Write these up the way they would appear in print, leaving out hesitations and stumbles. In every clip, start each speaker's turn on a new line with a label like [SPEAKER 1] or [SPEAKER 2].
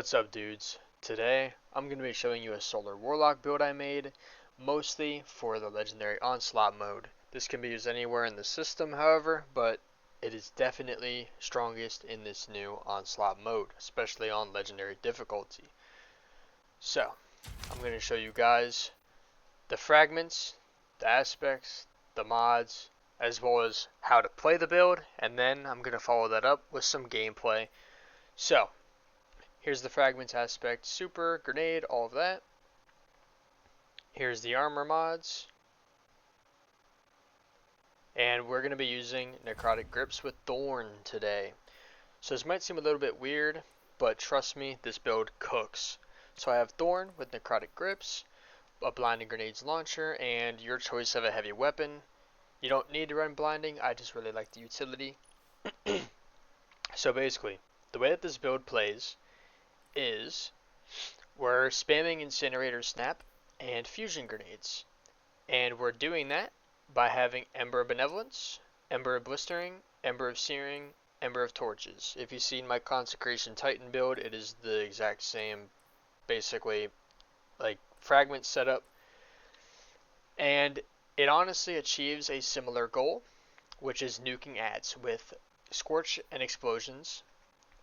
[SPEAKER 1] What's up, dudes? Today I'm going to be showing you a Solar Warlock build I made, mostly for the legendary Onslaught mode. This can be used anywhere in the system, however, but it is definitely strongest in this new Onslaught mode, especially on legendary difficulty. So, I'm going to show you guys the fragments, the aspects, the mods, as well as how to play the build, and then I'm going to follow that up with some gameplay. So, here's the fragments aspect, super, grenade, all of that. Here's the armor mods. And we're going to be using necrotic grips with thorn today. So this might seem a little bit weird, but trust me, this build cooks. So I have thorn with necrotic grips, a blinding grenades launcher, and your choice of a heavy weapon. You don't need to run blinding, I just really like the utility. So basically, the way that this build plays is we're spamming incinerator snap and fusion grenades, and we're doing that by having Ember of Benevolence, Ember of Blistering, Ember of Searing, Ember of Torches. If you've seen my Consecration Titan build, it is the exact same, basically, like fragment setup, and it honestly achieves a similar goal, which is nuking ads with Scorch and Explosions.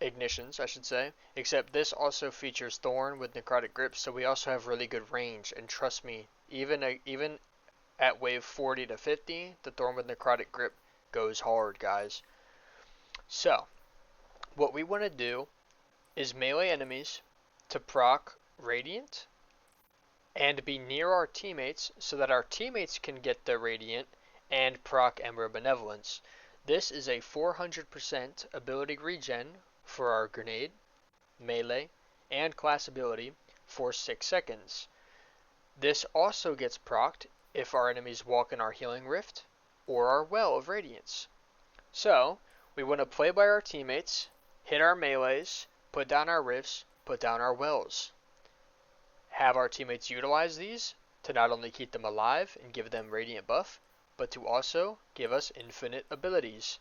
[SPEAKER 1] Ignitions, I should say, except this also features Thorn with necrotic grips, so we also have really good range. And trust me, even at wave 40 to 50, the Thorn with necrotic grip goes hard, guys. So, what we want to do is melee enemies to proc Radiant and be near our teammates so that our teammates can get the Radiant and proc Ember of Benevolence. This is a 400% ability regen for our grenade, melee, and class ability for 6 seconds. This also gets procced if our enemies walk in our healing rift or our well of radiance. So, we want to play by our teammates, hit our melees, put down our rifts, put down our wells. Have our teammates utilize these to not only keep them alive and give them radiant buff, but to also give us infinite abilities.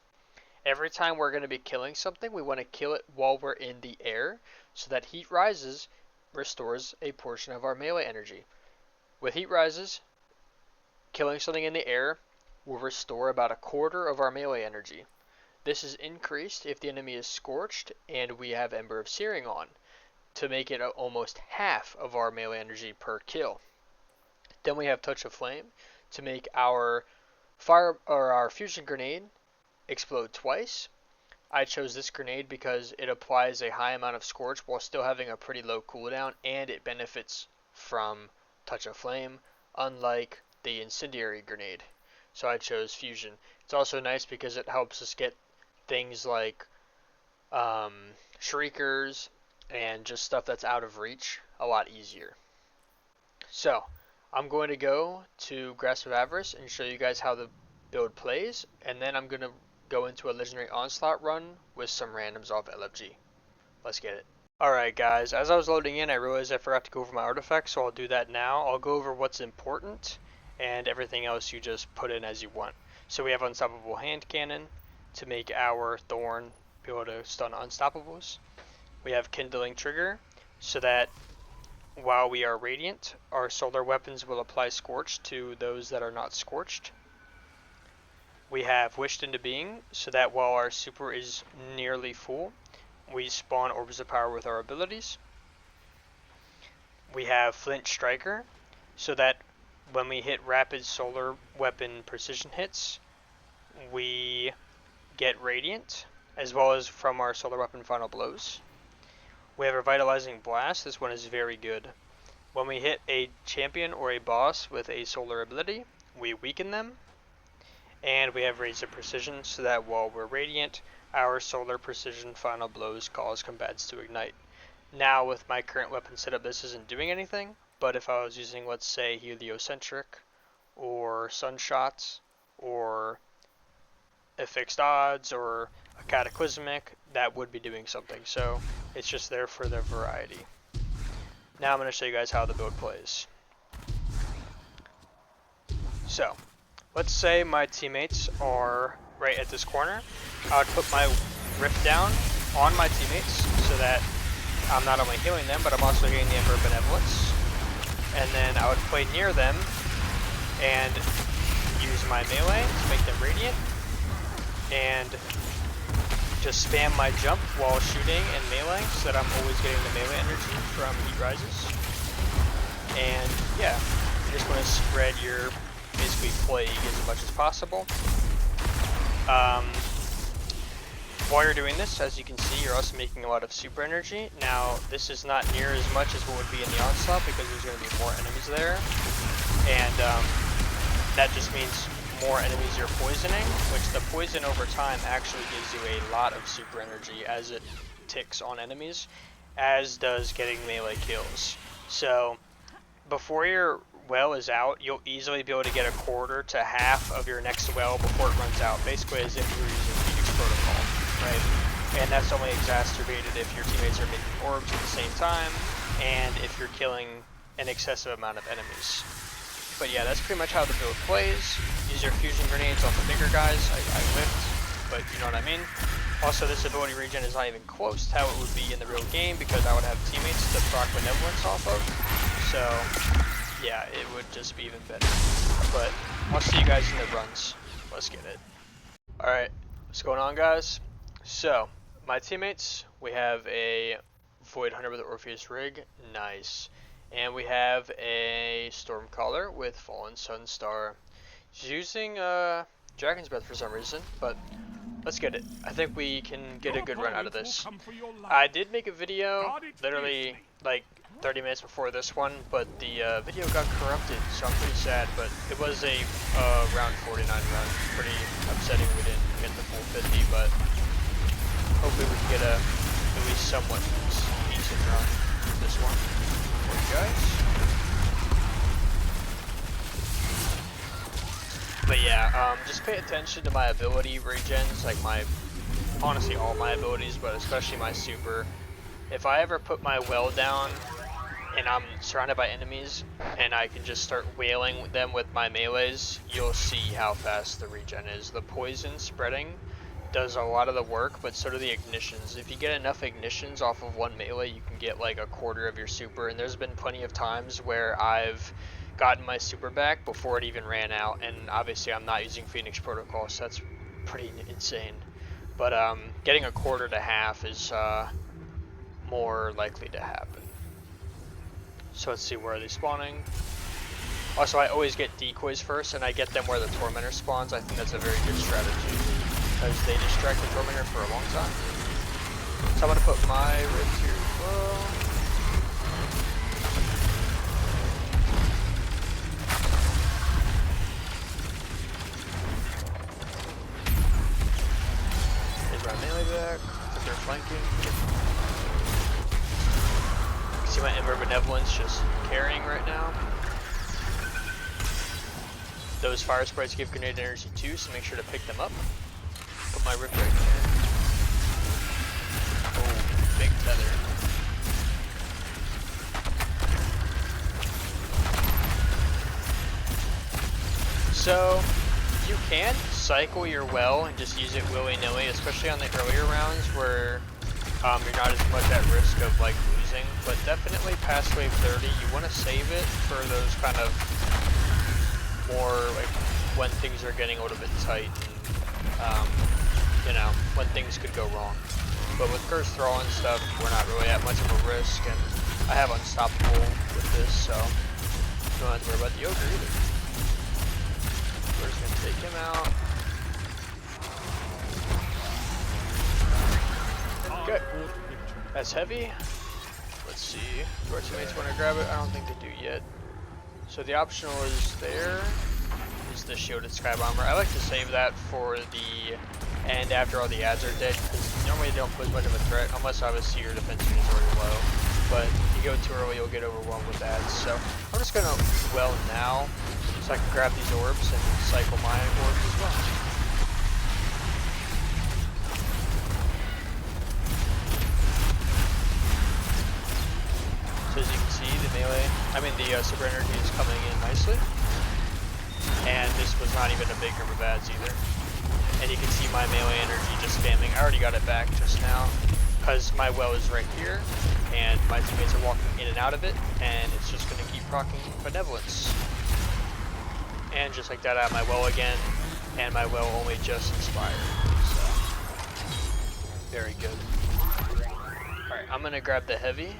[SPEAKER 1] Every time we're going to be killing something, we want to kill it while we're in the air, so that Heat Rises restores a portion of our melee energy. With Heat Rises, killing something in the air will restore about a quarter of our melee energy. This is increased if the enemy is scorched and we have Ember of Searing on, to make it almost half of our melee energy per kill. Then we have Touch of Flame to make our our fusion grenade explode twice. I chose this grenade because it applies a high amount of Scorch while still having a pretty low cooldown, and it benefits from Touch of Flame, unlike the incendiary grenade. So I chose fusion. It's also nice because it helps us get things like shriekers and just stuff that's out of reach a lot easier. So I'm going to go to Grasp of Avarice and show you guys how the build plays, and then I'm going to go into a legendary Onslaught run with some randoms off LFG. Let's get it. Alright guys, as I was loading in, I realized I forgot to go over my artifacts, so I'll do that now. I'll go over what's important, and everything else you just put in as you want. So we have Unstoppable Hand Cannon to make our Thorn be able to stun Unstoppables. We have Kindling Trigger, so that while we are radiant, our solar weapons will apply Scorch to those that are not scorched. We have Wished into Being, so that while our super is nearly full, we spawn Orbs of Power with our abilities. We have Flint Striker, so that when we hit rapid solar weapon precision hits, we get Radiant, as well as from our solar weapon final blows. We have Revitalizing Blast. This one is very good. When we hit a champion or a boss with a solar ability, we weaken them. And we have Razor Precision, so that while we're radiant, our solar precision final blows cause combats to ignite. Now with my current weapon setup, this isn't doing anything, but if I was using, let's say, Heliocentric, or Sunshots, or a Fixed Odds, or a Cataclysmic, that would be doing something, so it's just there for the variety. Now I'm going to show you guys how the build plays. So, let's say my teammates are right at this corner. I would put my rift down on my teammates so that I'm not only healing them, but I'm also getting the Ember of Benevolence. And then I would play near them and use my melee to make them radiant. And just spam my jump while shooting and melee so that I'm always getting the melee energy from Heat Rises. And yeah, you just want to spread your basically plague as much as possible. While you're doing this, as you can see, you're also making a lot of super energy. Now, this is not near as much as what would be in the Onslaught because there's going to be more enemies there. And that just means more enemies you're poisoning, which the poison over time actually gives you a lot of super energy as it ticks on enemies, as does getting melee kills. So, before your well is out, you'll easily be able to get a quarter to half of your next well before it runs out, basically as if you were using Phoenix Protocol. Right, and that's only exacerbated if your teammates are making orbs at the same time, and if you're killing an excessive amount of enemies. But yeah, that's pretty much how the build plays. Use your fusion grenades on the bigger guys. I lift, but you know what I mean. Also, this ability regen is not even close to how it would be in the real game because I would have teammates to proc Benevolence off of. So yeah, it would just be even better. But I'll see you guys in the runs. Let's get it. Alright, what's going on, guys? So, my teammates, we have a Void Hunter with Orpheus Rig, nice. And we have a Stormcaller with Fallen Sunstar. She's using Dragon's Breath for some reason, but let's get it. I think we can get a good run out of this. I did make a video, literally like 30 minutes before this one, but the video got corrupted, so I'm pretty sad, but it was a round 49 run. Pretty upsetting we didn't get the full 50, but hopefully we can get a at least somewhat decent run this one for you guys. But yeah, just pay attention to my ability regens, like honestly all my abilities, but especially my super. If I ever put my well down and I'm surrounded by enemies and I can just start wailing them with my melees, you'll see how fast the regen is. The poison spreading does a lot of the work, but so do the ignitions. If you get enough ignitions off of one melee, you can get like a quarter of your super, and there's been plenty of times where I've gotten my super back before it even ran out, and obviously I'm not using Phoenix Protocol, so that's pretty insane. But getting a quarter to half is more likely to happen. So let's see, where are they spawning? Also, I always get decoys first, and I get them where the Tormentor spawns. I think that's a very good strategy, because they distract the Tormentor for a long time. So I'm going to put my ribs here as well. There's my melee back. If they're flanking. You can see my Ember of Benevolence just carrying right now. Those fire sprites give grenade energy too, so make sure to pick them up. Put my rip right there. Oh, big feather. So, you can cycle your well and just use it willy-nilly, especially on the earlier rounds where you're not as much at risk of like losing, but definitely past wave 30, you want to save it for those kind of more like when things are getting a little bit tight and you know, when things could go wrong. But with Curse Thrall and stuff, we're not really at much of a risk, and I have Unstoppable with this, so you don't have to worry about the Ogre either. We're just gonna take him out. Okay, that's heavy. Let's see, do our teammates want to grab it? I don't think they do yet. So the optional is there, is the shielded sky bomber. I like to save that for the end after all the ads are dead, because normally they don't pose much of a threat, unless obviously your defensive is already low. But if you go too early, you'll get overwhelmed with ads. So I'm just gonna well now, so I can grab these orbs and cycle my orbs as well. So as you can see, the melee, the super energy is coming in nicely. And this was not even a big group of ads either. And you can see my melee energy just spamming. I already got it back just now. because my well is right here, and my teammates are walking in and out of it, and it's just going to keep proccing Benevolence. And just like that, I have my well again, and my well only just inspired. So, very good. Alright, I'm going to grab the heavy.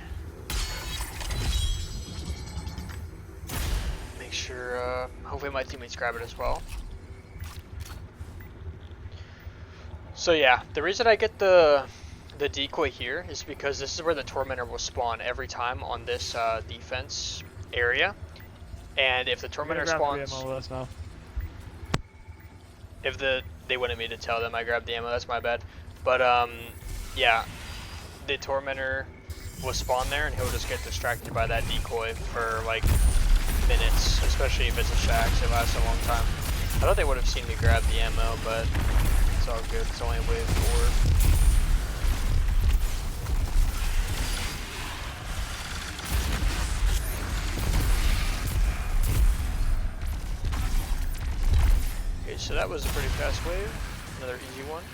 [SPEAKER 1] Make sure, hopefully my teammates grab it as well. So yeah, the reason I get the decoy here is because this is where the Tormentor will spawn every time on this defense area. And if the Tormentor spawns... If they wanted me to tell them I grabbed the ammo, that's my bad. But yeah, the Tormentor will spawn there and he'll just get distracted by that decoy for like minutes, especially if it's a shack, so it lasts a long time. I thought they would have seen me grab the ammo, but it's all good, it's only a wave forward. Okay, so that was a pretty fast wave, another easy one.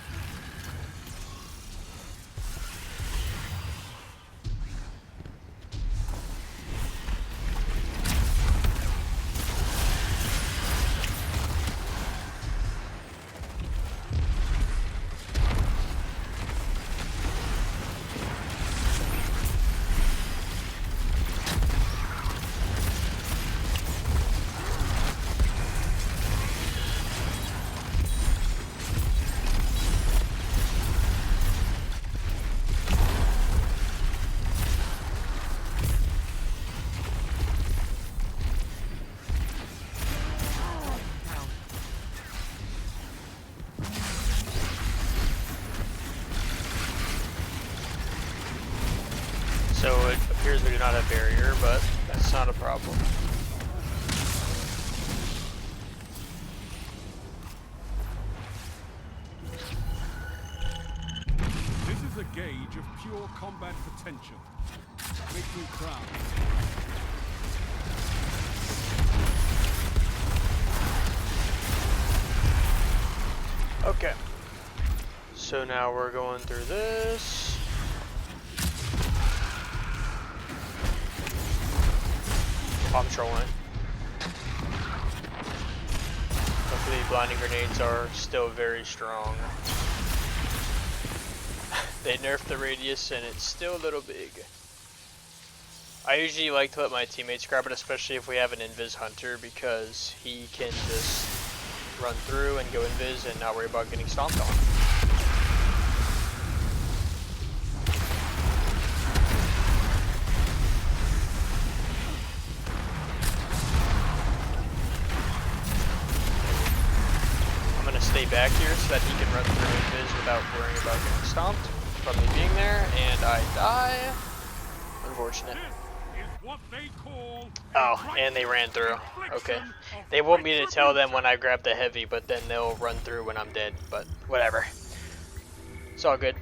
[SPEAKER 1] So it appears we do not have barrier, but that's not a problem.
[SPEAKER 2] This is a gauge of pure combat potential. Make me proud.
[SPEAKER 1] Okay. So now we're going through this. I'm trolling it. Hopefully blinding grenades are still very strong. They nerfed the radius and it's still a little big. I usually like to let my teammates grab it, especially if we have an invis hunter, because he can just run through and go invis and not worry about getting stomped on. Stay back here so that he can run through invis without worrying about getting stomped from me being there, and I die. Unfortunate. Oh, and they ran through. Okay. They want me to tell them when I grab the heavy, but then they'll run through when I'm dead, but whatever. It's all good.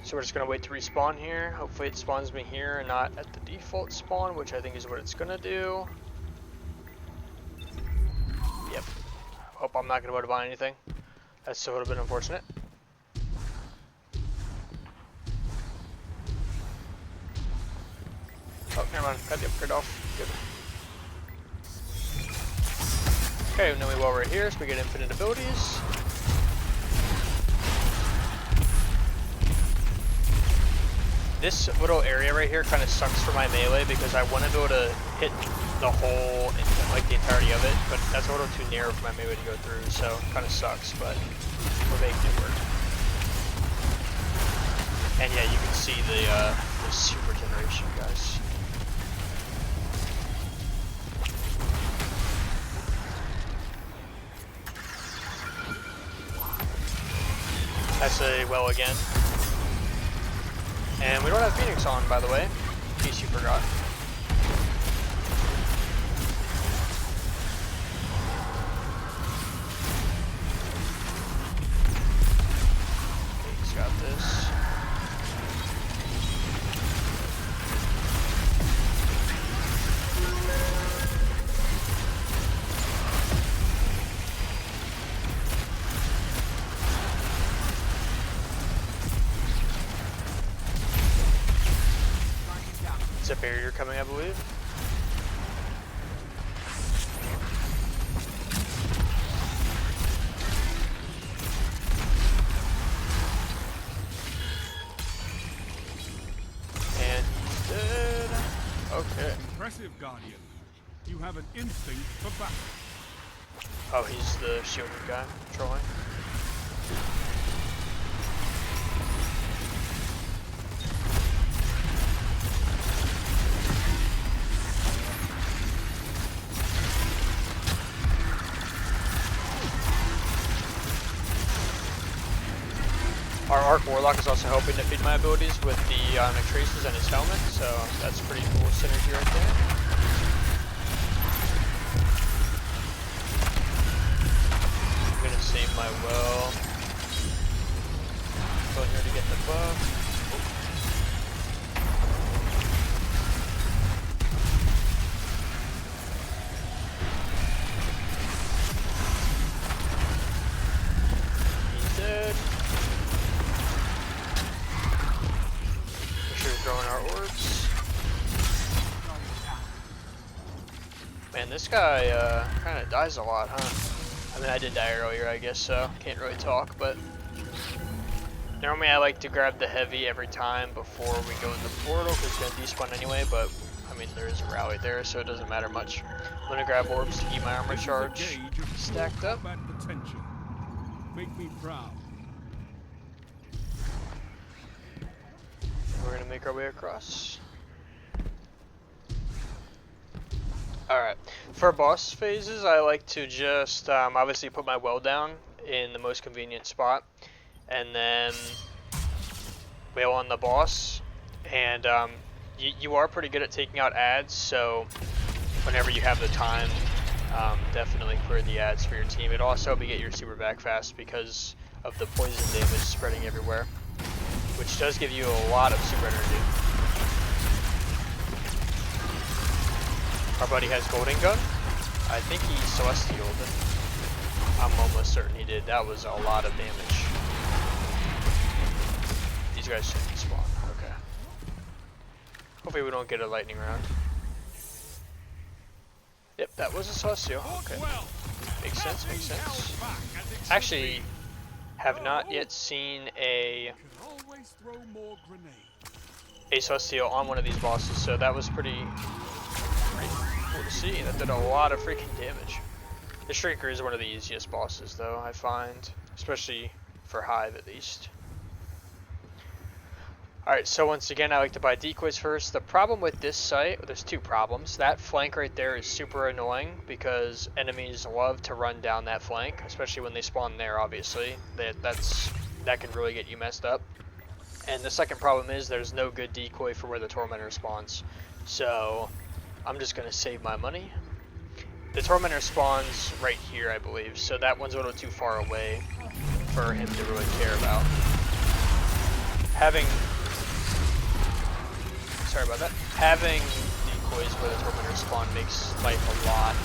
[SPEAKER 1] So we're just gonna wait to respawn here. Hopefully it spawns me here and not at the default spawn, which I think is what it's gonna do. Yep. Hope I'm not going to be able to buy anything. That still would have been unfortunate. Oh, never mind. Got the upgrade off. Good. Okay, and then we well right here, so we get infinite abilities. This little area right here kind of sucks for my melee because I want to be able to hit the whole, like the entirety of it, but that's a little too narrow for my melee to go through, so it kind of sucks, but we're making it work. And yeah, you can see the super generation, guys. That's a well again. And we don't have Phoenix on, by the way, in case you forgot. Okay, he's got this. It's a barrier coming, I believe. And he's dead. Okay.
[SPEAKER 2] Impressive, Guardian. You have an instinct for battle.
[SPEAKER 1] Oh, he's the shielded guy trolling. Our Arc Warlock is also helping to feed my abilities with the Ionic Traces and his helmet, so that's pretty cool synergy right there. I'm gonna save my well. Go here to get the buff. He's dead. Throwing our orbs. Man, this guy kind of dies a lot, huh? I mean, I did die earlier, I guess, so can't really talk, but normally I like to grab the heavy every time before we go in the portal, because it's going to despawn anyway, but I mean, there is a rally there, so it doesn't matter much. I'm going to grab orbs to keep my armor charge stacked up.
[SPEAKER 2] Potential. Make me proud.
[SPEAKER 1] We're going to make our way across. Alright, for boss phases, I like to just obviously put my well down in the most convenient spot, and then wail on the boss. And you are pretty good at taking out ads, so whenever you have the time, definitely clear the ads for your team. It'll also help you get your super back fast because of the poison damage spreading everywhere, which does give you a lot of super energy. Our buddy has Golden Gun. I think he Celestialed it. I'm almost certain he did. That was a lot of damage. These guys shouldn't spawn. Okay. Hopefully we don't get a lightning round. Yep, that was a Celestial. Okay. Makes sense, makes sense. Actually, have not yet seen a Celestial on one of these bosses, so that was pretty cool to see. That did a lot of freaking damage. The Shrieker is one of the easiest bosses though, I find, especially for Hive at least. Alright, so once again I like to buy decoys first. The problem with this site, there's two problems. That flank right there is super annoying because enemies love to run down that flank, especially when they spawn there obviously. That can really get you messed up. And the second problem is there's no good decoy for where the Tormentor spawns. So I'm just going to save my money. The Tormentor spawns right here, I believe, so that one's a little too far away for him to really care about. Sorry about that. Having decoys where the Tormentor spawn makes life a lot.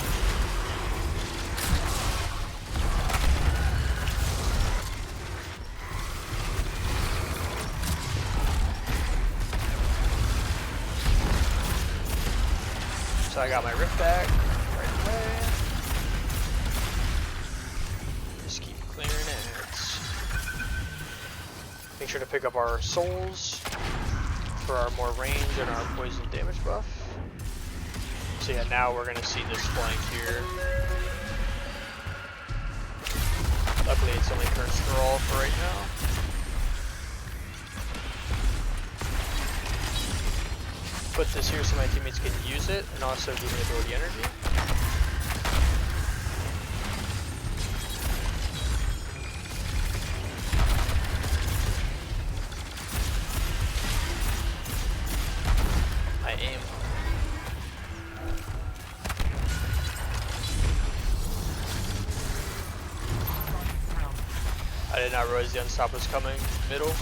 [SPEAKER 1] So I got my rift back right away. Just keep clearing it. Make sure to pick up our souls for our more range and our poison damage buff. So yeah, now we're gonna see this flank here. Luckily it's only current scroll for right now. Put this here so my teammates can use it and also give me ability energy. I aim. I did not realize the Onslaught was coming. Middle.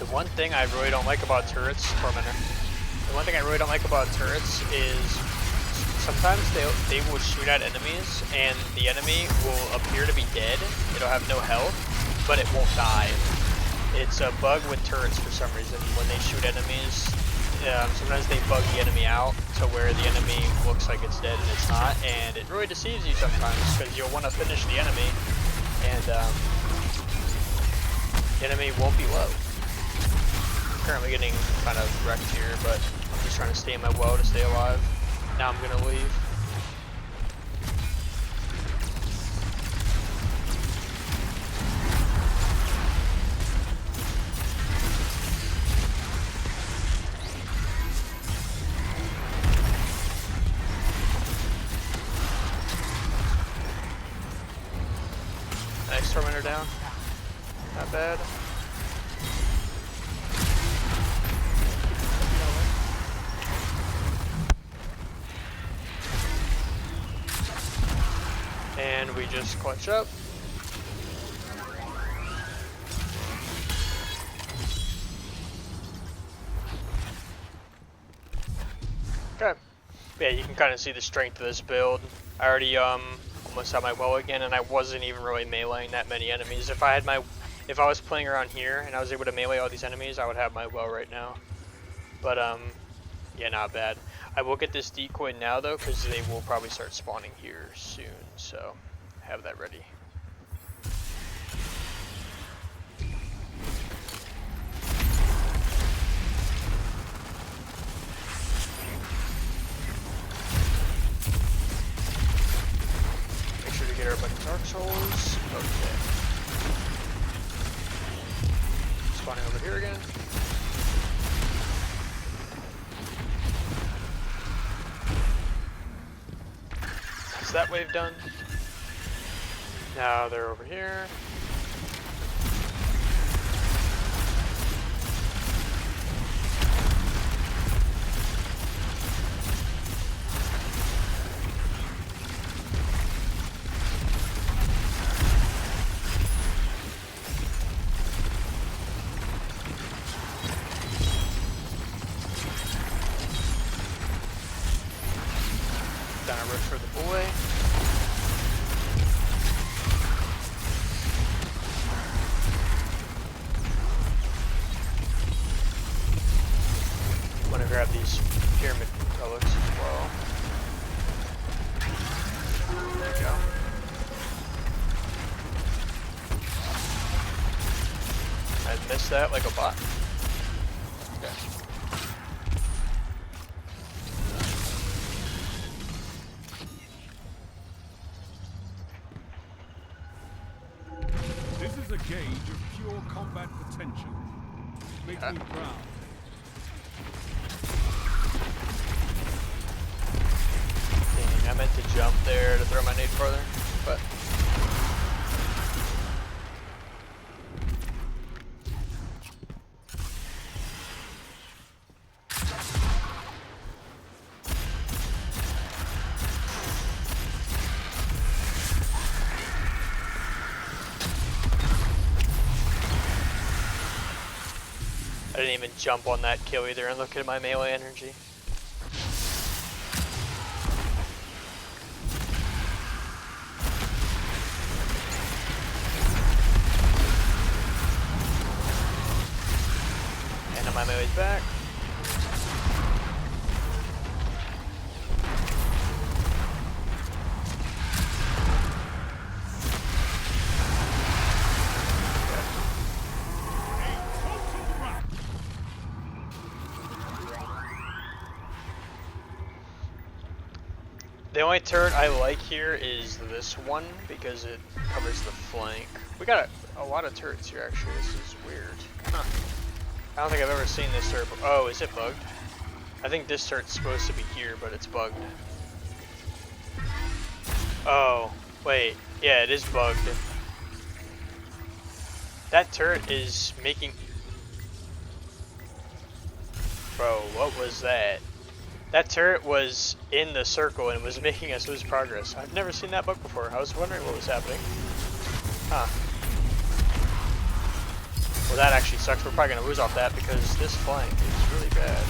[SPEAKER 1] One thing I really don't like about turrets, Tormentor. The one thing I really don't like about turrets is sometimes they will shoot at enemies and the enemy will appear to be dead. It'll have no health, but it won't die. It's a bug with turrets for some reason. When they shoot enemies, sometimes they bug the enemy out to where the enemy looks like it's dead and it's not, and it really deceives you sometimes because you'll want to finish the enemy and the enemy won't be low. I'm currently getting kind of wrecked here, but I'm just trying to stay in my well to stay alive. Now I'm gonna leave. Next tormentor down. Not bad. And we just clutch up. Okay. Yeah, you can kind of see the strength of this build. I already almost had my well again, and I wasn't even really meleeing that many enemies. If I was playing around here and I was able to melee all these enemies, I would have my well right now. But yeah, not bad. I will get this decoy now though, because they will probably start spawning here soon, so have that ready. Make sure to get her a bunch of Dark Souls. Okay. Spawning over here again. Is that wave done? Now they're over here. Down a rush for the boy. Want to grab these pyramid relics as well. There we go. I missed that like a bot. Okay.
[SPEAKER 2] This is a gauge of pure combat potential. Makes me proud.
[SPEAKER 1] Dang, I meant to jump there to throw my nade further, but I didn't even jump on that kill either, and look at my melee energy. And my melee's back. The only turret I like here is this one because it covers the flank. We got a lot of turrets here actually. This is weird. Huh. I don't think I've ever seen this turret. Oh, is it bugged? I think this turret's supposed to be here, but it's bugged. Oh, wait. Yeah, it is bugged. That turret is making... Bro, what was that? That turret was in the circle and was making us lose progress. I've never seen that bug before. I was wondering what was happening. Huh. Well, that actually sucks. We're probably going to lose off that because this flank is really bad.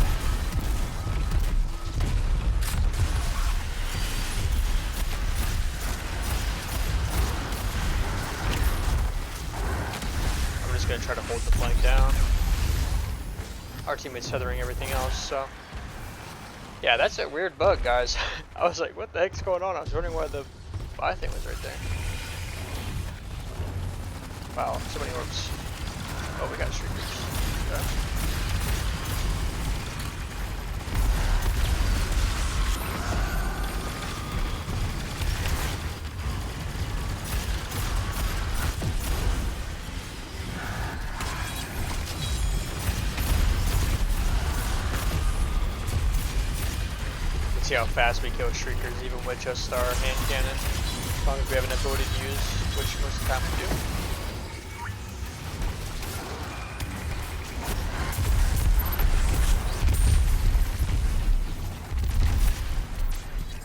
[SPEAKER 1] try to hold the flank down. Our teammate's tethering everything else, so. Yeah, that's a weird bug, guys. I was like, what the heck's going on? I was wondering why the buy thing was right there. Wow, so many orbs. Oh, we got streakers. Okay. See how fast we kill shriekers even with just our hand cannon, as long as we have an ability to use, which most of the time we do.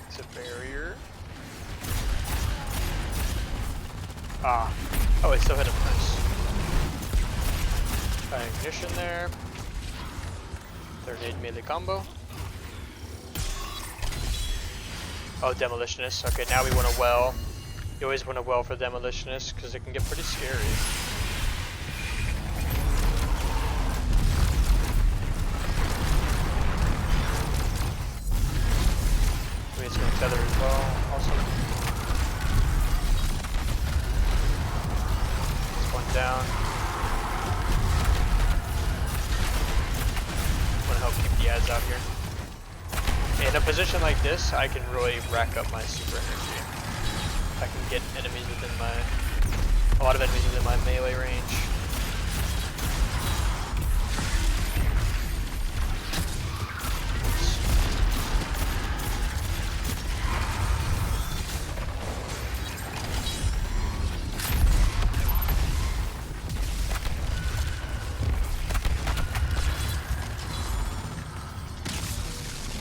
[SPEAKER 1] It's a barrier. Ah, oh, it still hit him. Nice. Ignition there. Third aid melee combo. Oh, Demolitionist. Okay, now we want a well. You always want a well for Demolitionist because it can get pretty scary. Maybe it's going to tether as well. Awesome. It's one down. I'm going to help keep the ads out here. In a position like this, I can really rack up my super energy. I can get enemies within a lot of enemies within my melee range.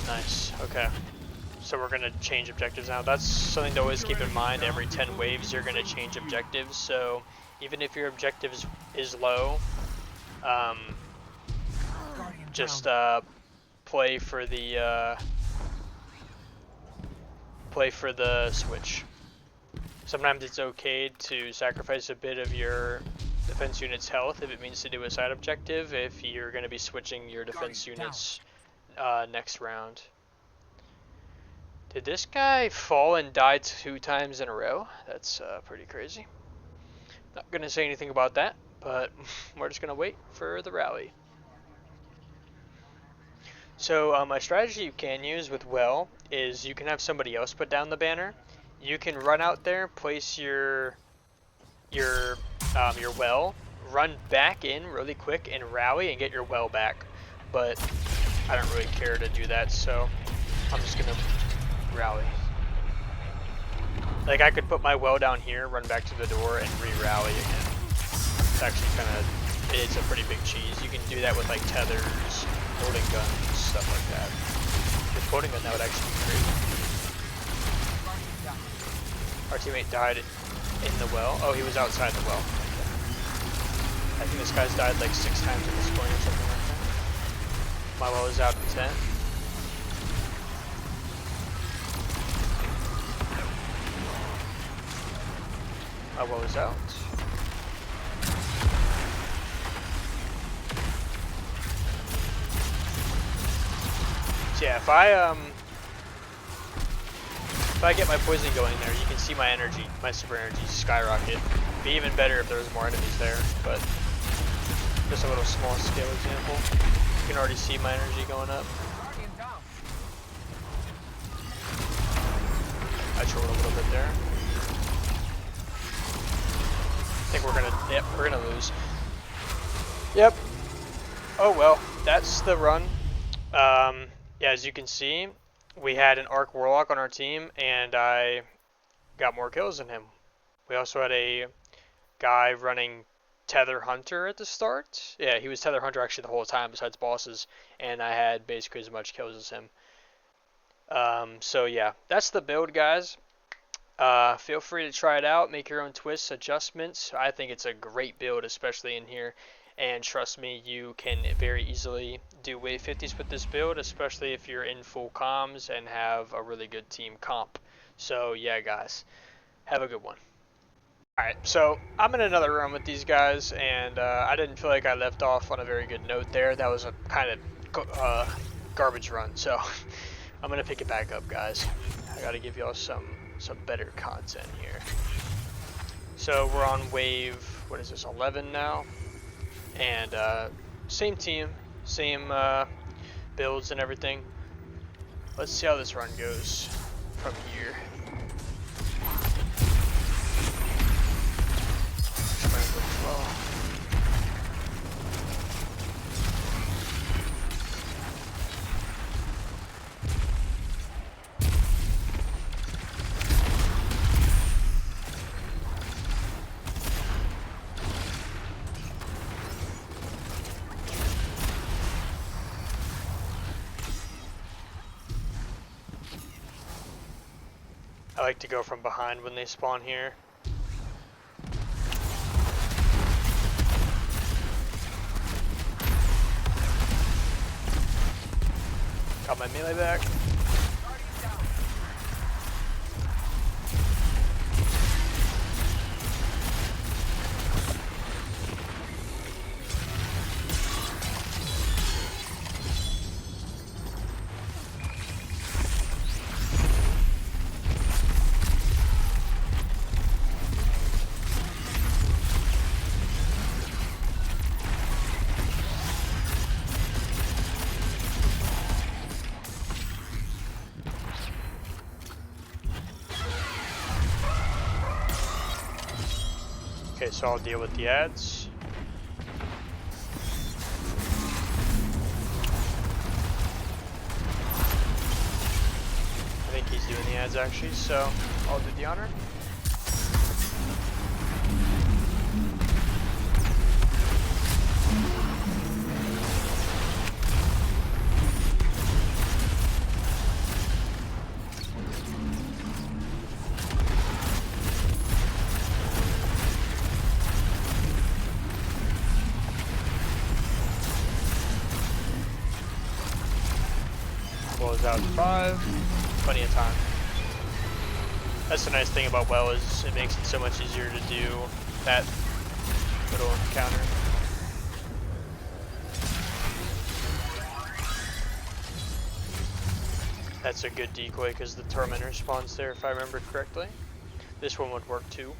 [SPEAKER 1] Nice, okay. So we're going to change objectives now. That's something to always keep in mind. Every 10 waves you're going to change objectives. So even if your objective is low, just play for the switch. Sometimes it's okay to sacrifice a bit of your defense unit's health if it means to do a side objective if you're going to be switching your defense units next round. Did this guy fall and die 2 times in a row? That's pretty crazy. Not gonna say anything about that, but we're just gonna wait for the rally. So a strategy you can use with well is you can have somebody else put down the banner. You can run out there, place your well, run back in really quick and rally and get your well back. But I don't really care to do that, so I'm just gonna rally. Like, I could put my well down here, run back to the door, and re-rally again. It's actually it's a pretty big cheese. You can do that with like tethers, holding guns, stuff like that. With holding gun, that would actually be great. Our teammate died in the well. Oh, he was outside the well. I think this guy's died like 6 times at this point or something like that. My well is out in 10. My well is out. So yeah, if I get my poison going there, you can see my energy, my super energy skyrocket. It'd be even better if there was more enemies there, but just a little small scale example. You can already see my energy going up. I trolled a little bit there. I think we're gonna lose. Yep. Oh well, that's the run. Yeah, as you can see, we had an Arc Warlock on our team, and I got more kills than him. We also had a guy running Tether Hunter at the start. Yeah, he was Tether Hunter actually the whole time besides bosses, and I had basically as much kills as him. So yeah, that's the build, guys. Feel free to try it out, make your own twists, adjustments. I think it's a great build, especially in here. And trust me, you can very easily do wave 50s with this build, especially if you're in full comms and have a really good team comp. So yeah, guys, have a good one. Alright, so I'm in another run with these guys, and I didn't feel like I left off on a very good note there. That was a kind of garbage run, so I'm gonna pick it back up, guys. I gotta give y'all some better content here. So we're on wave, what is this, 11 now, and same team, same builds and everything. Let's see how this run goes from here. I like to go from behind when they spawn here. Got my melee back. Okay, so I'll deal with the ads. I think he's doing the ads actually, so I'll do the honor. Close out 5, plenty of time. That's the nice thing about well is it makes it so much easier to do that little encounter. That's a good decoy because the Tormentor spawns there if I remember correctly. This one would work too.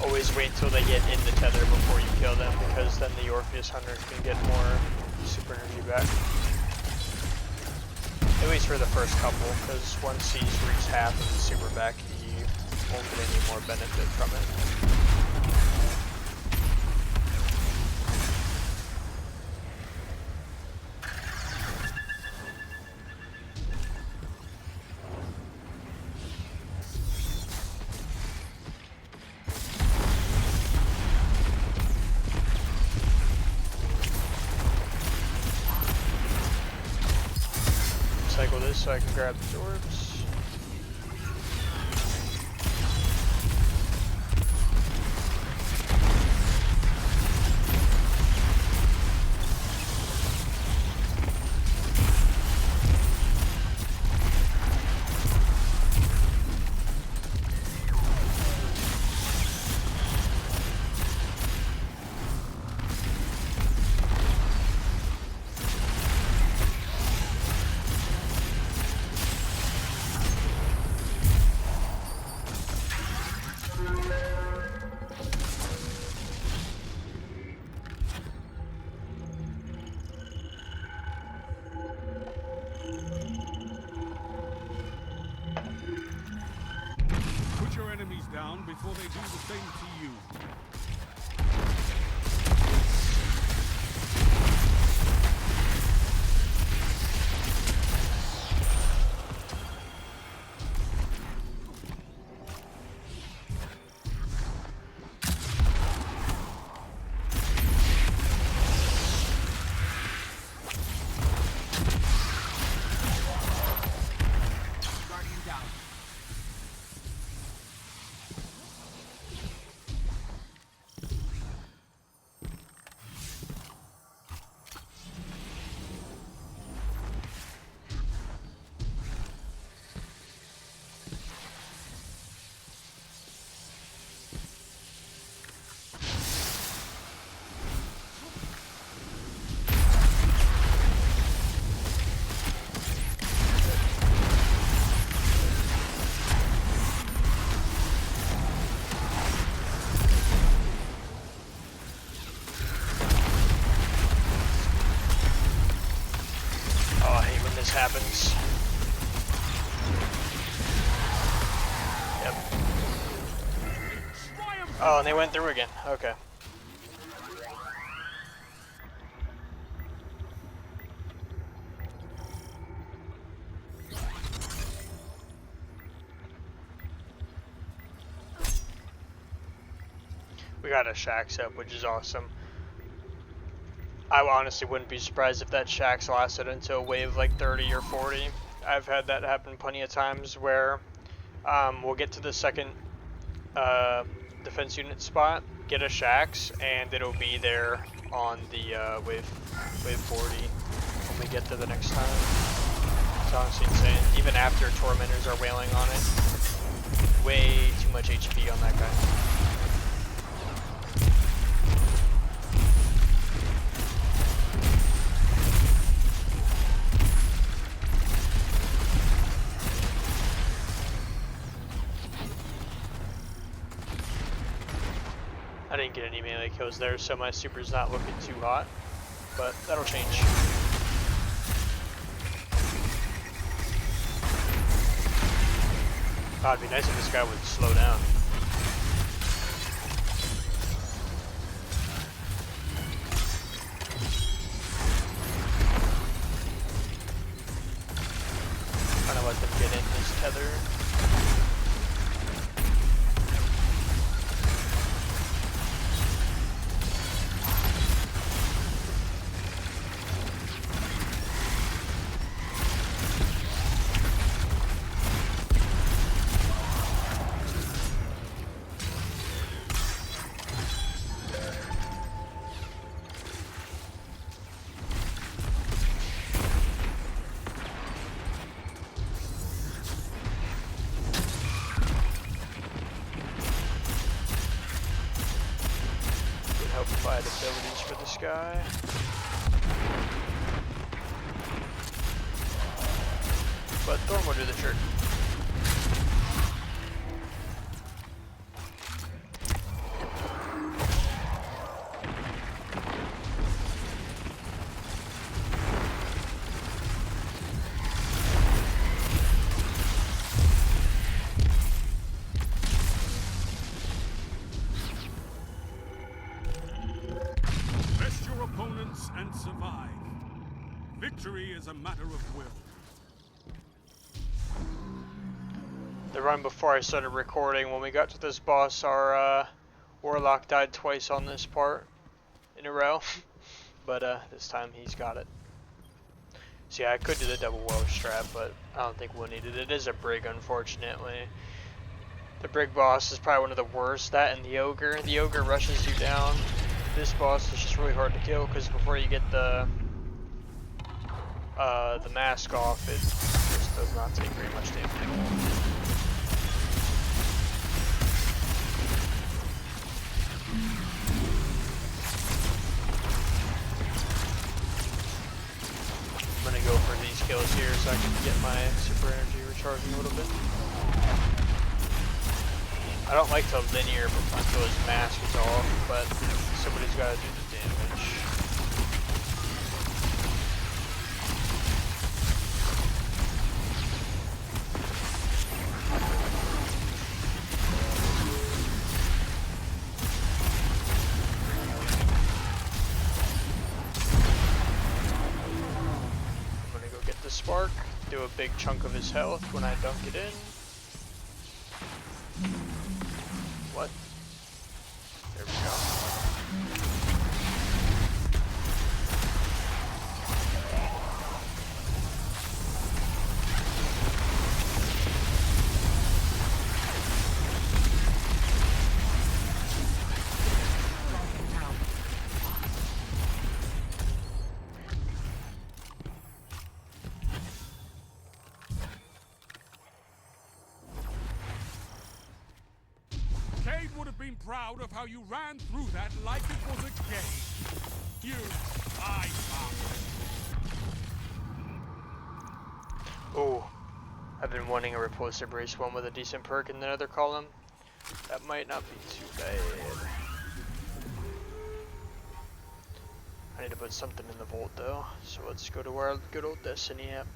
[SPEAKER 1] Always wait until they get in the tether before you kill them, because then the Orpheus Hunter can get more super energy back. At least for the first couple, because once he's reached half of the super back, he won't get any more benefit from it. Cycle this so I can grab the orbs.
[SPEAKER 2] Put your enemies down before they do the same to you.
[SPEAKER 1] Oh, and they went through again. Okay. We got a Shaxx up, which is awesome. I honestly wouldn't be surprised if that Shaxx lasted until wave like 30 or 40. I've had that happen plenty of times where we'll get to the second defense unit spot, get a Shaxx, and it'll be there on the wave 40 when we get to the next time. It's honestly insane. Even after Tormentors are wailing on it, way too much HP on that guy. I didn't get any melee kills there, so my super's not looking too hot, but that'll change. Oh, it'd be nice if this guy would slow down. Trying to let them get in his tether. Helpified abilities for this guy. But Thorn will do the trick.
[SPEAKER 2] And survive. Victory is a matter of will.
[SPEAKER 1] The run before I started recording, when we got to this boss, our Warlock died twice on this part in a row. But this time he's got it. So yeah, I could do the double well strap, but I don't think we'll need it. It is a Brig, unfortunately. The Brig boss is probably one of the worst. That and the Ogre. The Ogre rushes you down. This boss is just really hard to kill because before you get the mask off, it just does not take very much damage at all. I'm gonna go for these kills here so I can get my super energy recharging a little bit. I don't like to linear until his mask is off, but somebody's got to do the damage. I'm gonna go get the spark, do a big chunk of his health when I dunk it in. What? There we go.
[SPEAKER 2] Would have been proud of how you ran through that like it was a game. You, I
[SPEAKER 1] Oh, I've been wanting a repulsive race one with a decent perk in the other column. That might not be too bad. I need to put something in the vault though, so let's go to our good old Destiny app.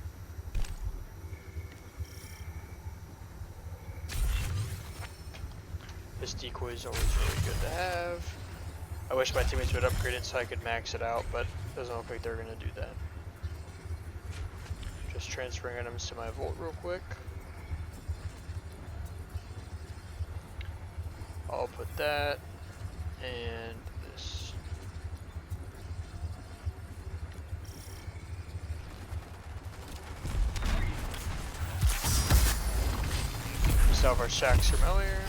[SPEAKER 1] This decoy is always really good to have. I wish my teammates would upgrade it so I could max it out, but it doesn't look like they're going to do that. Just transferring items to my vault real quick. I'll put that and this. Still have our shacks from earlier.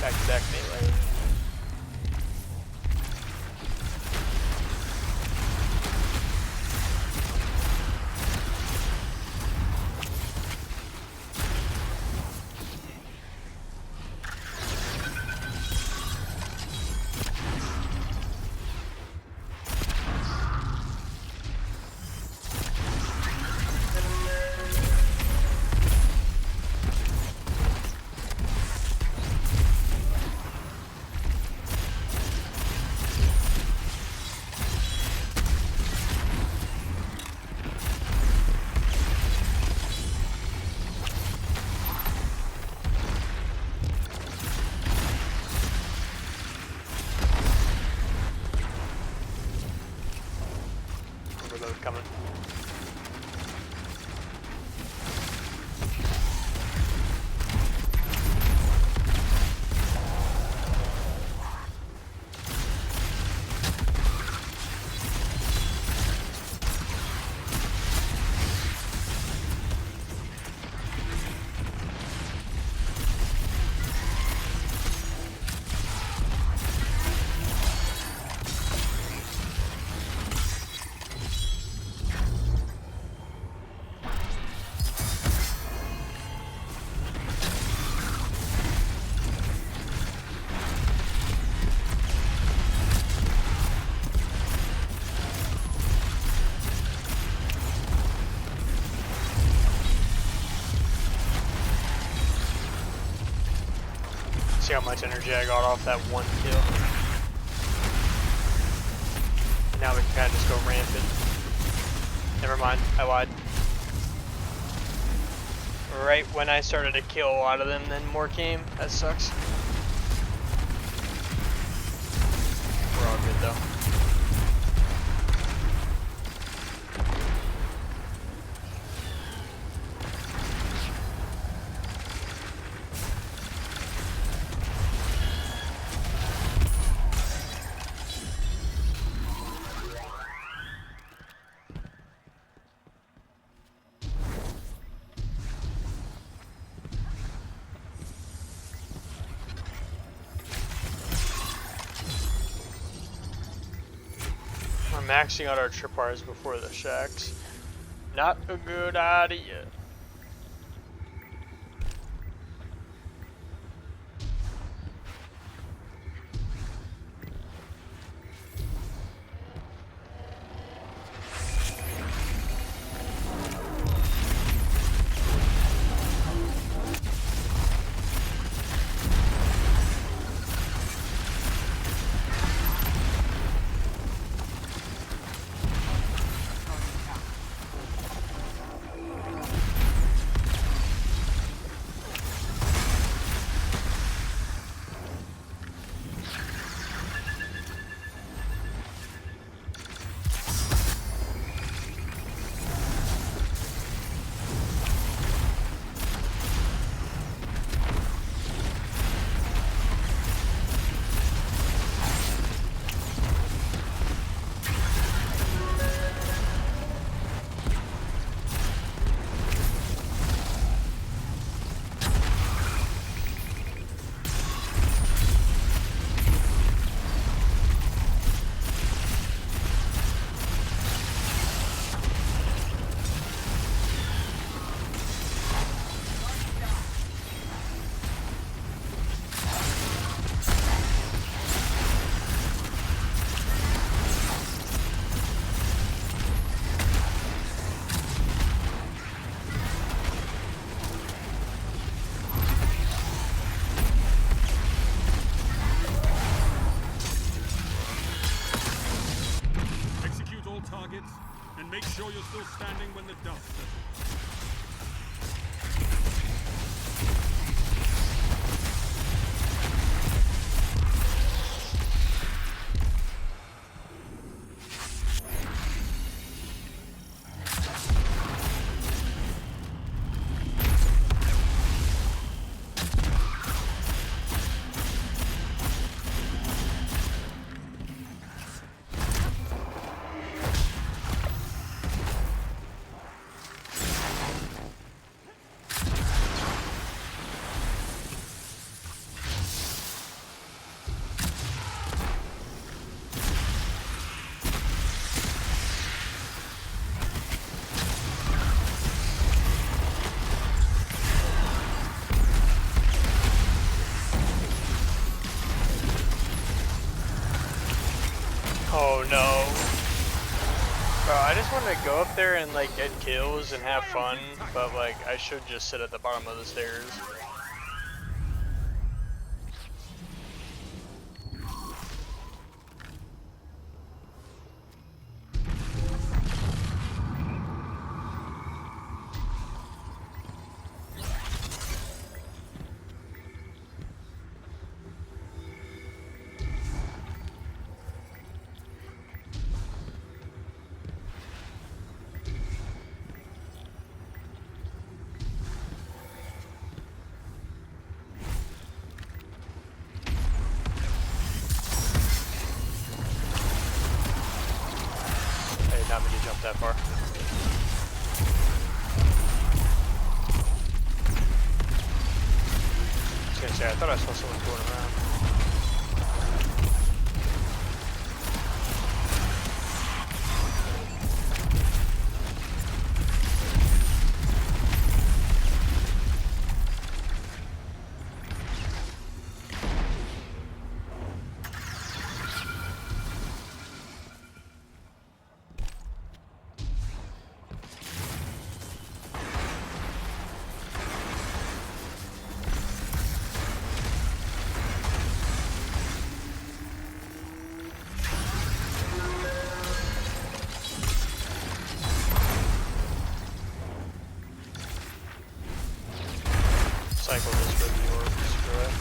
[SPEAKER 1] Back to back melee. Overload coming. See how much energy I got off that one kill. Now we can kind of just go rampant. Never mind, I lied. Right when I started to kill a lot of them, then more came. That sucks. We're all good though. We're maxing out our tripwires before the shacks. Not a good idea.
[SPEAKER 2] Targets, and make sure you're still standing when the dust settles.
[SPEAKER 1] Oh no. Bro, I just want to go up there and like get kills and have fun, but like I should just sit at the bottom of the stairs. Not me to jump that far. I was gonna say, I thought I saw someone going around. Cycle this for the orb, screw it.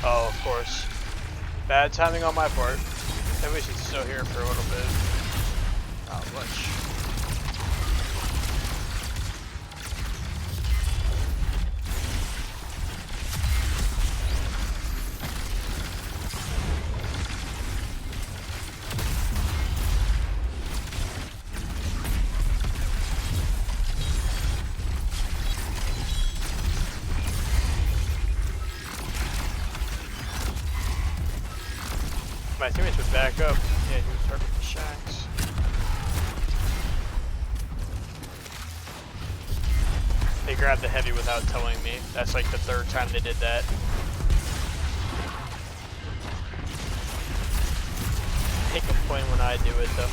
[SPEAKER 1] Oh, of course. Bad timing on my part. Maybe we should still here for a little bit. Not much. My teammates would back up. Yeah, he would start with the shacks. They grabbed the heavy without telling me. That's like the third time they did that. They complain when I do it though.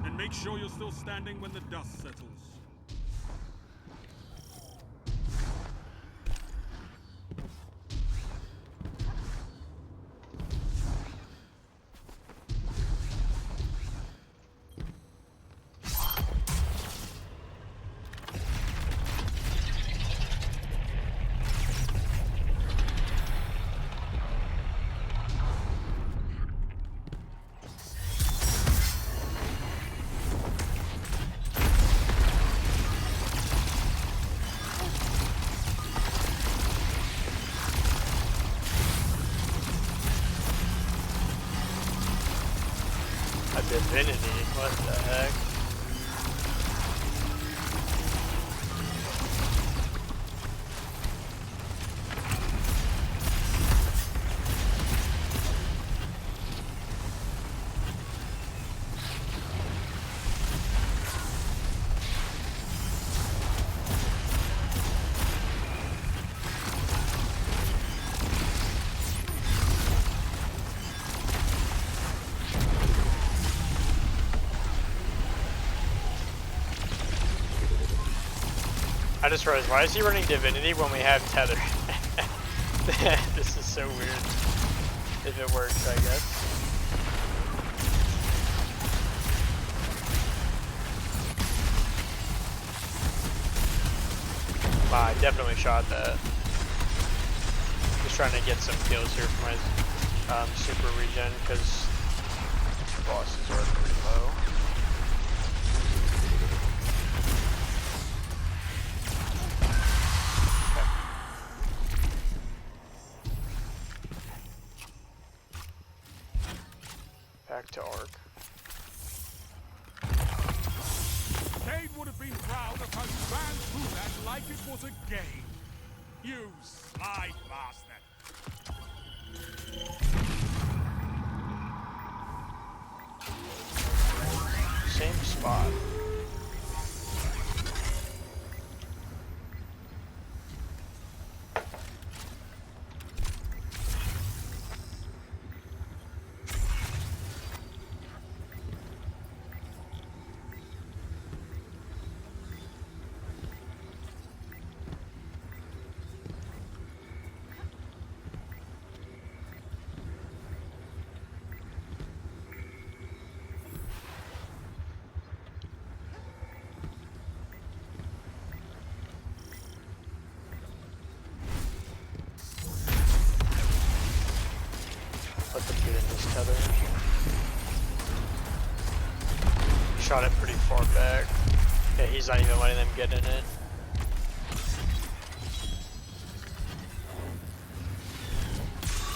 [SPEAKER 2] And make sure you're still standing when the dust settles.
[SPEAKER 1] A divinity? What the heck? I just realized, why is he running Divinity when we have Tether? This is so weird. If it works, I guess. Wow, I definitely shot that. Just trying to get some kills here for my super regen, because bosses are pretty low. Back to Ark.
[SPEAKER 2] Cade would have been proud of how you ran through that like it was a game. You sly bastard.
[SPEAKER 1] Same spot. Let them get in this tether. Shot it pretty far back. Yeah, he's not even letting them get in it.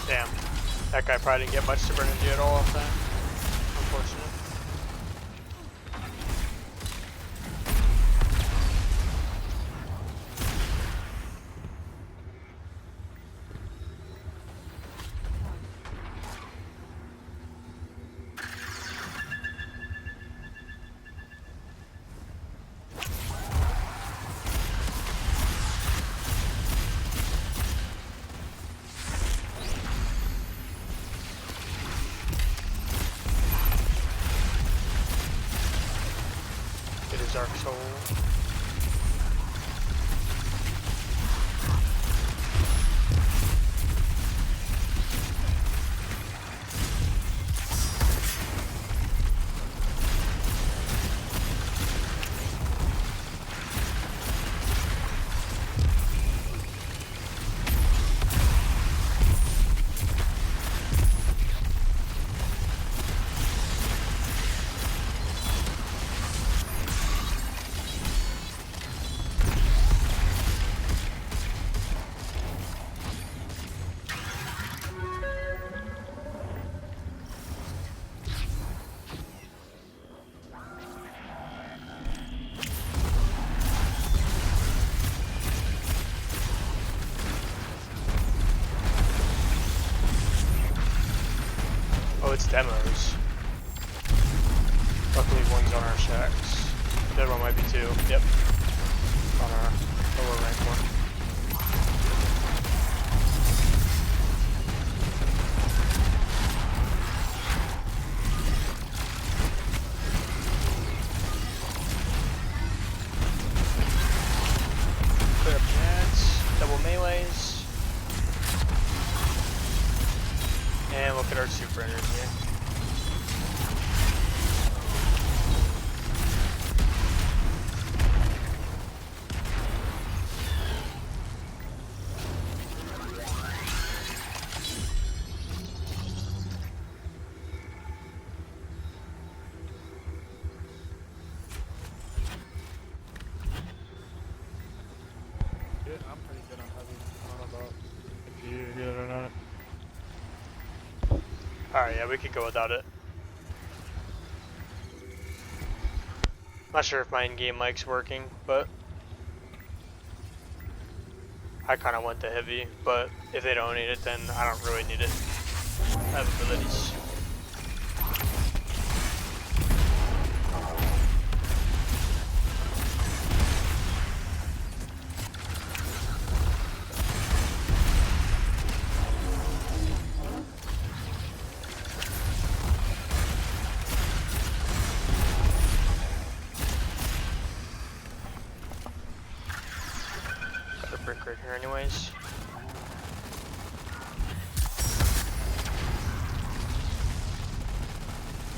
[SPEAKER 1] Damn. That guy probably didn't get much super energy at all off that. Unfortunate. Dark Soul. It's demos. Luckily one's on our shacks. The other one might be too. Yep. On our lower rank one. Clear up the nets. Double melees. And look at our super energy.
[SPEAKER 3] Yeah, I'm pretty good on heavy. I don't know about if you're good or not.
[SPEAKER 1] Alright, yeah, we could go without it. Not sure if my in-game mic's working, but I kind of want the heavy, but if they don't need it, then I don't really need it. I have abilities. Brick right here anyways.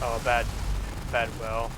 [SPEAKER 1] Oh, bad well.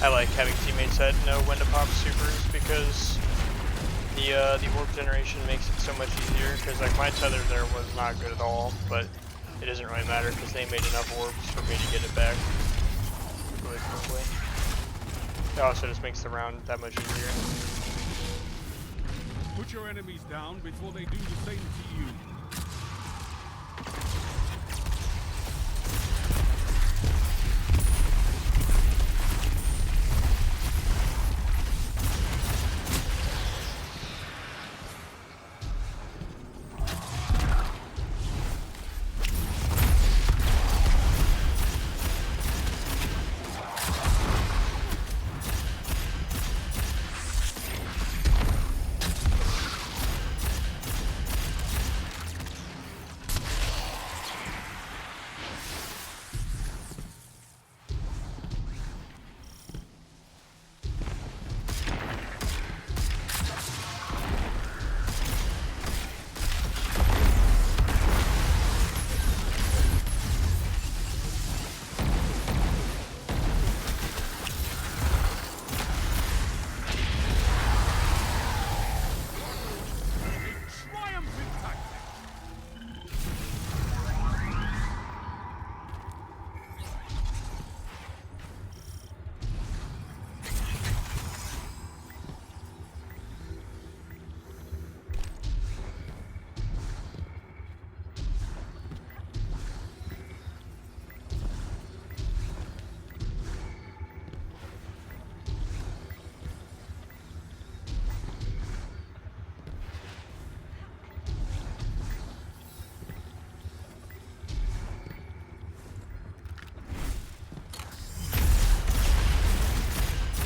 [SPEAKER 1] I like having teammates that know when to pop supers because the orb generation makes it so much easier. Because like my tether there was not good at all, but it doesn't really matter because they made enough orbs for me to get it back really quickly. It also just makes the round that much easier.
[SPEAKER 2] Put your enemies down before they do the same to you.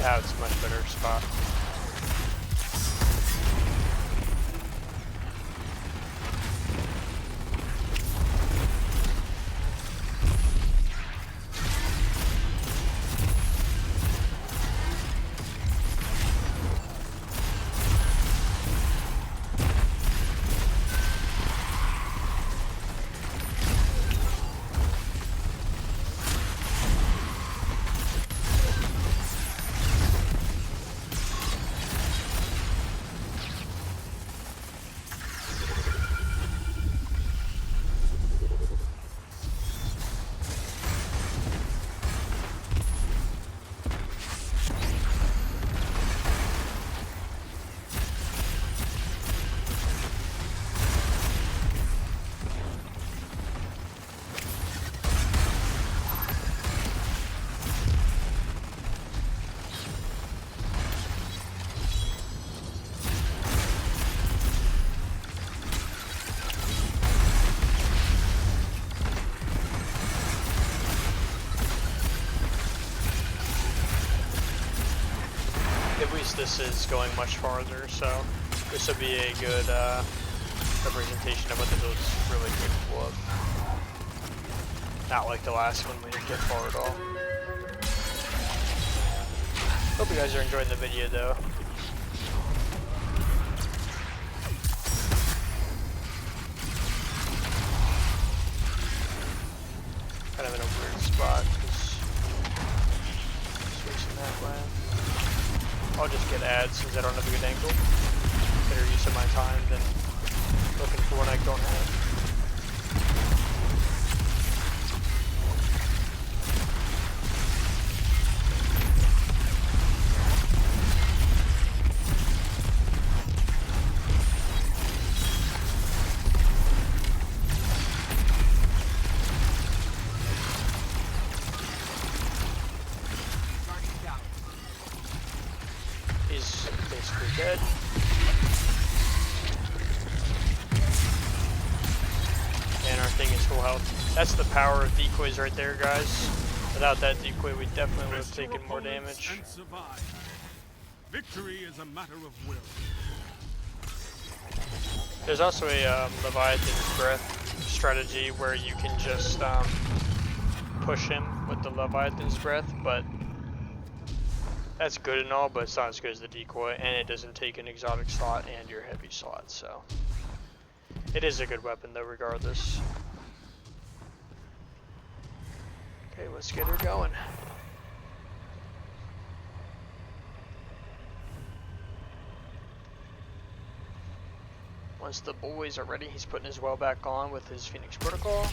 [SPEAKER 1] Now it's a much better spot. At least this is going much farther, so this will be a good representation of what the build's really capable of. Not like the last one, we didn't get far at all. Hope you guys are enjoying the video though. Kind of in a weird spot, because switching that way. I'll just get ads since I don't have a good angle. Better use of my time than looking for one I don't have. He's basically dead. And our thing is full health. That's the power of decoys right there, guys. Without that decoy, we definitely would have taken more damage.
[SPEAKER 2] Victory is a matter of will.
[SPEAKER 1] There's also a Leviathan's Breath strategy where you can just push him with the Leviathan's Breath, but that's good and all, but it's not as good as the decoy, and it doesn't take an exotic slot and your heavy slot, so it is a good weapon though regardless. Okay, let's get her going. Once the boys are ready, he's putting his well back on with his Phoenix Protocol.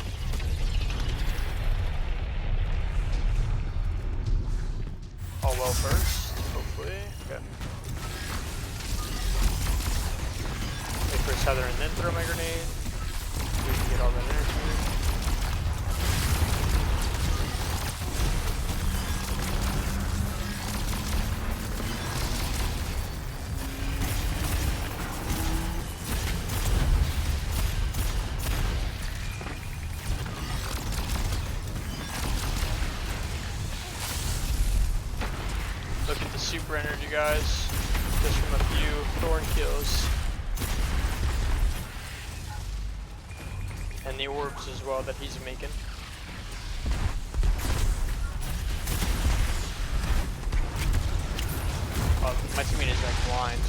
[SPEAKER 1] All well first, hopefully. Okay. Wait for his tether and then throw my grenade. We can get all that energy. Look at the super energy, guys, just from a few thorn kills. And the orbs as well that he's making. Oh, my teammate is like blind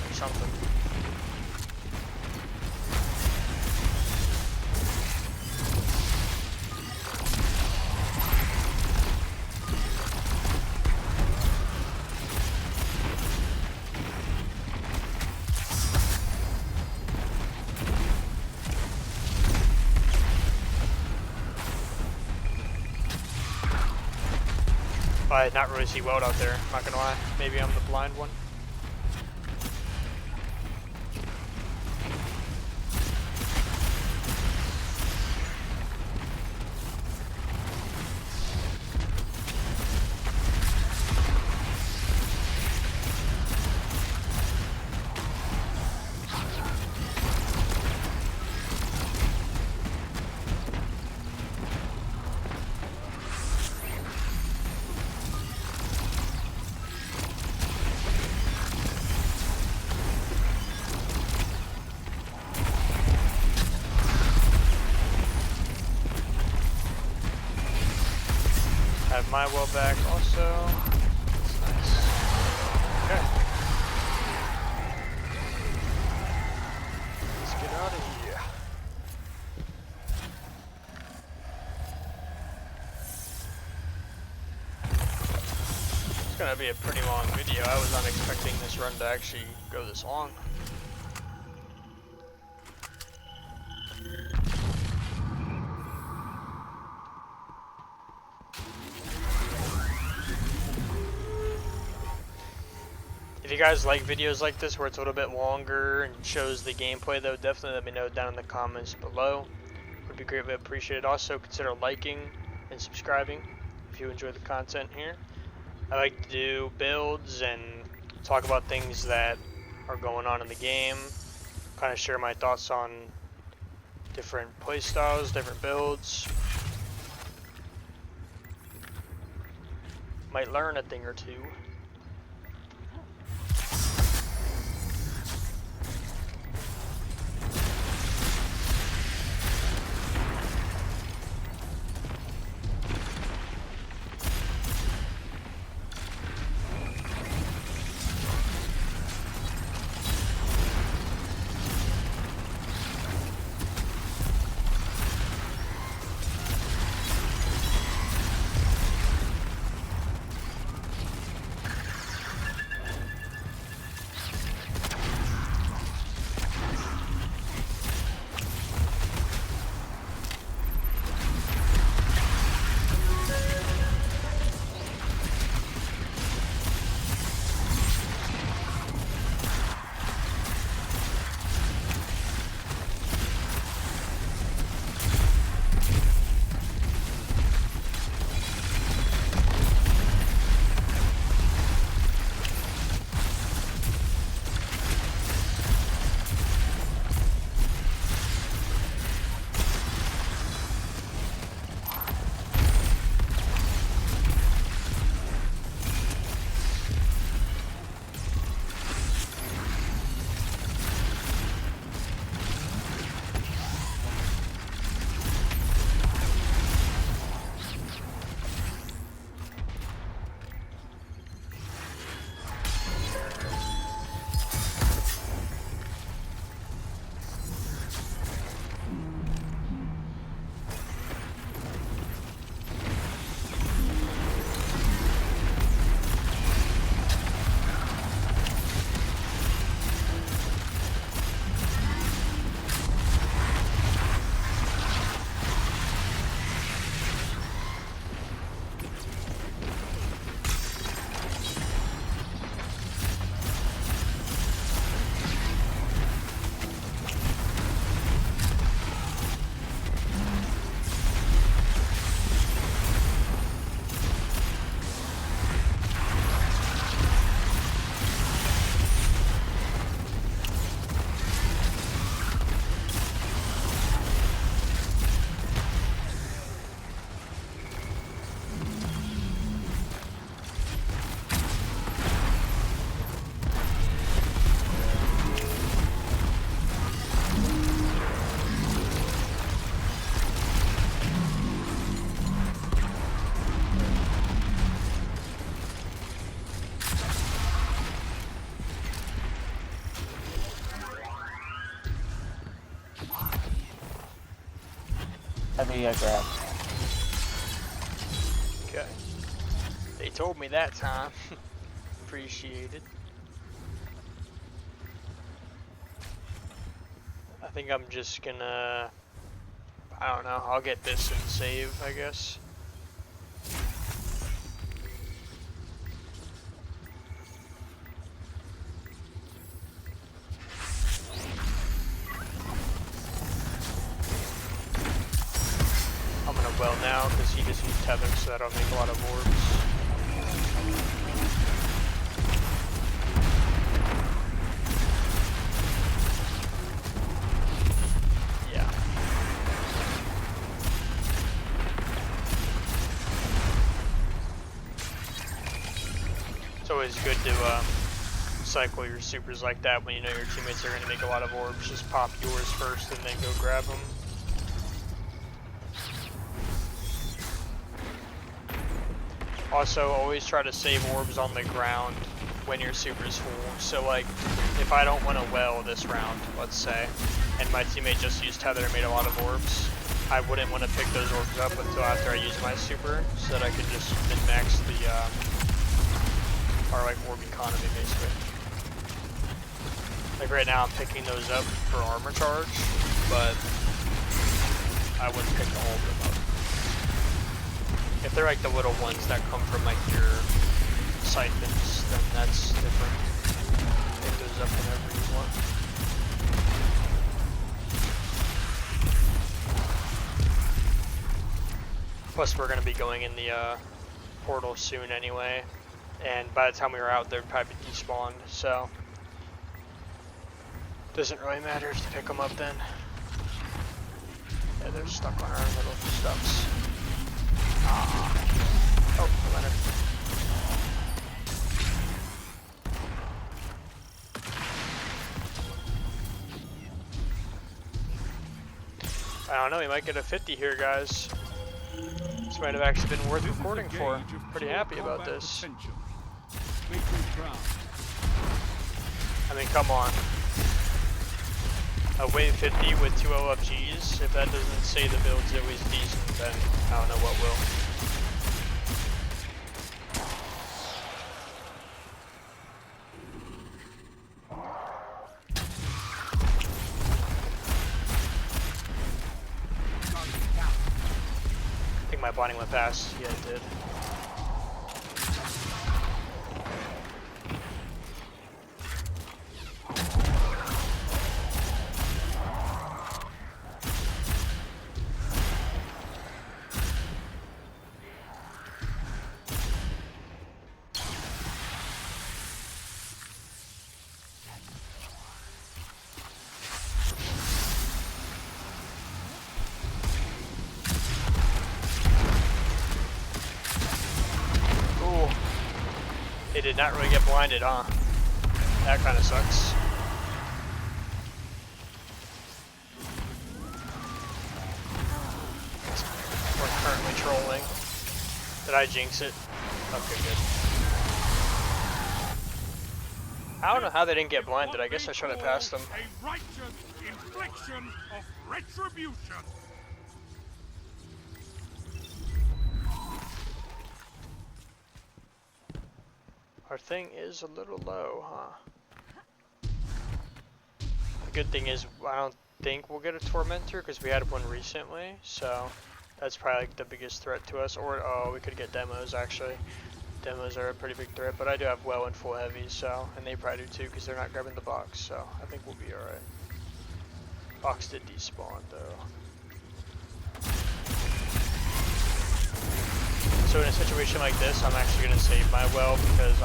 [SPEAKER 1] or something. I did not really see Weld out there, not gonna lie. Maybe I'm the blind one. Have my well back also. That's nice. Okay. Let's get out of here. It's gonna be a pretty long video. I was not expecting this run to actually go this long. If you guys like videos like this where it's a little bit longer and shows the gameplay, though, definitely let me know down in the comments below. Would be greatly appreciated. Also, consider liking and subscribing if you enjoy the content here. I like to do builds and talk about things that are going on in the game, kind of share my thoughts on different playstyles, different builds. Might learn a thing or two.
[SPEAKER 4] Heavy I grab.
[SPEAKER 1] Okay. They told me that time. Appreciate it. I think I'm just gonna, I don't know, I'll get this and save, I guess. I'm gonna well now because he just used tether, so that'll make a lot of orbs. Yeah. It's always good to cycle your supers like that when you know your teammates are gonna make a lot of orbs. Just pop yours first and then go grab them. Also, always try to save orbs on the ground when your super's full. So like, if I don't want to well this round, let's say, and my teammate just used tether and made a lot of orbs, I wouldn't want to pick those orbs up until after I use my super, so that I could just min-max the, our like orb economy basically. Like right now I'm picking those up for armor charge, but I wouldn't pick all of them up. If they're like the little ones that come from like your siphons, then that's different. Pick those up whenever you want. Plus we're gonna be going in the portal soon anyway, and by the time we were out they'd probably be despawned, so doesn't really matter to pick them up then. Yeah, they're stuck on our little stuffs. Oh, Leonard. I don't know, we might get a 50 here, guys. This might have actually been worth recording for. Pretty happy about this. I mean, come on. A wave 50 with 2 OFGs, if that doesn't say the build's always decent, then I don't know what will. I think my binding went past. Yeah, it did. They did not really get blinded, huh? That kind of sucks. We're currently trolling. Did I jinx it? Okay, good. I don't know how they didn't get blinded. I guess I shot it past them.
[SPEAKER 2] A righteous infliction of retribution.
[SPEAKER 1] Our thing is a little low, huh? The good thing is I don't think we'll get a Tormentor because we had one recently, so that's probably like the biggest threat to us. Or, oh, we could get demos actually. Demos are a pretty big threat, but I do have well and full heavies, so, and they probably do too because they're not grabbing the box, so I think we'll be alright. Box did despawn though. So in a situation like this, I'm actually going to save my well because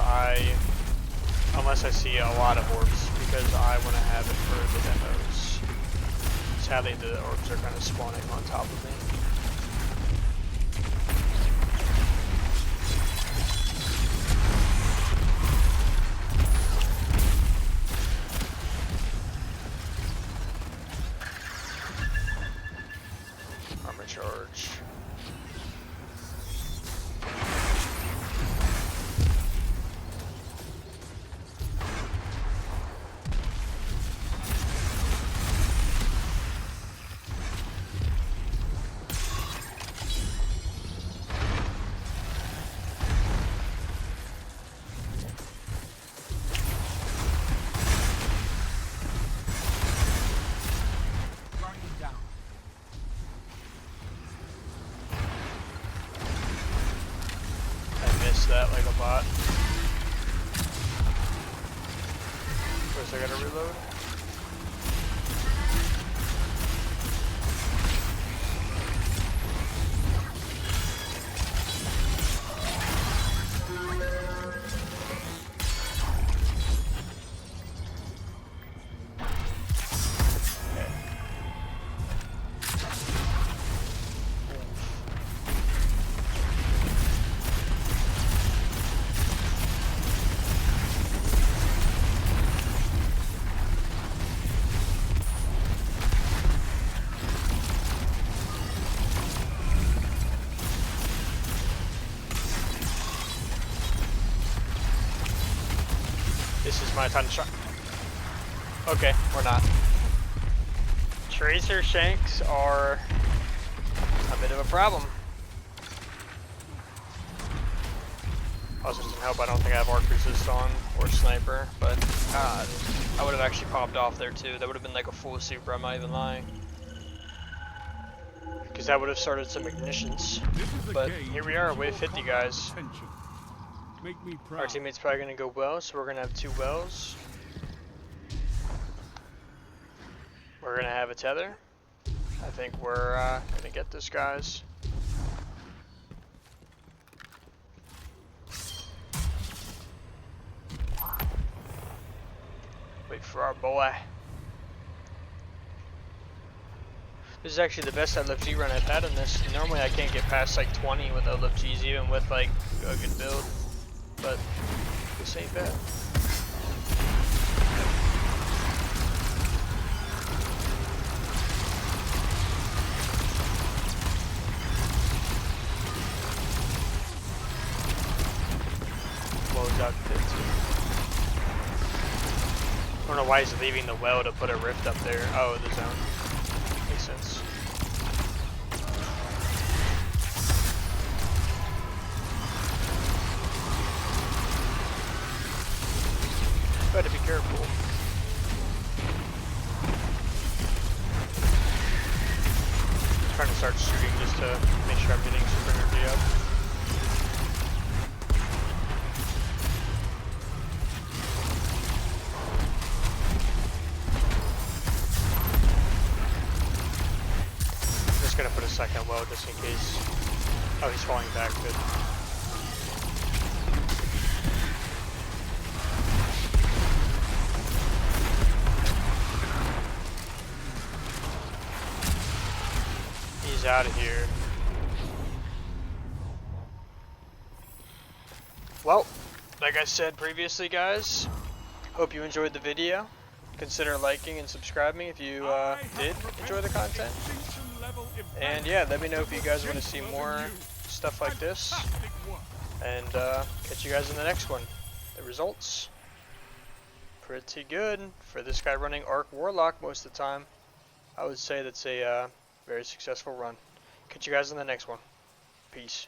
[SPEAKER 1] unless I see a lot of orbs, because I want to have it for the demos. Sadly, the orbs are kind of spawning on top of me. Armor charge. that like a bot. First I gotta reload. This is my time to try. Okay, we're not. Tracer shanks are a bit of a problem. Also doesn't help, I don't think I have arc resist on or sniper, but God, I would have actually popped off there too. That would have been like a full super, I'm not even lying. Because that would have started some ignitions. But here we are, wave 50 guys.
[SPEAKER 2] Make me proud.
[SPEAKER 1] Our teammate's probably going to go well, so we're going to have 2 wells. We're going to have a tether. I think we're going to get this, guys. Wait for our boy. This is actually the best LFG run I've had in this. Normally I can't get past like 20 with LFGs, even with like a good build. But this ain't bad. Close out pit too. I don't know why he's leaving the well to put a rift up there. Oh, the zone. Makes sense. Better be careful. I'm trying to start shooting just to make sure I'm getting super energy up. I'm just gonna put a second well just in case. Oh, he's falling back. Good. He's out of here. Well, like I said previously, guys, hope you enjoyed the video. Consider liking and subscribing if you did enjoy the content. And yeah, let me know if you guys want to see more stuff like this. And catch you guys in the next one. The results, pretty good for this guy running Arc Warlock most of the time. I would say that's a very successful run. Catch you guys in the next one. Peace.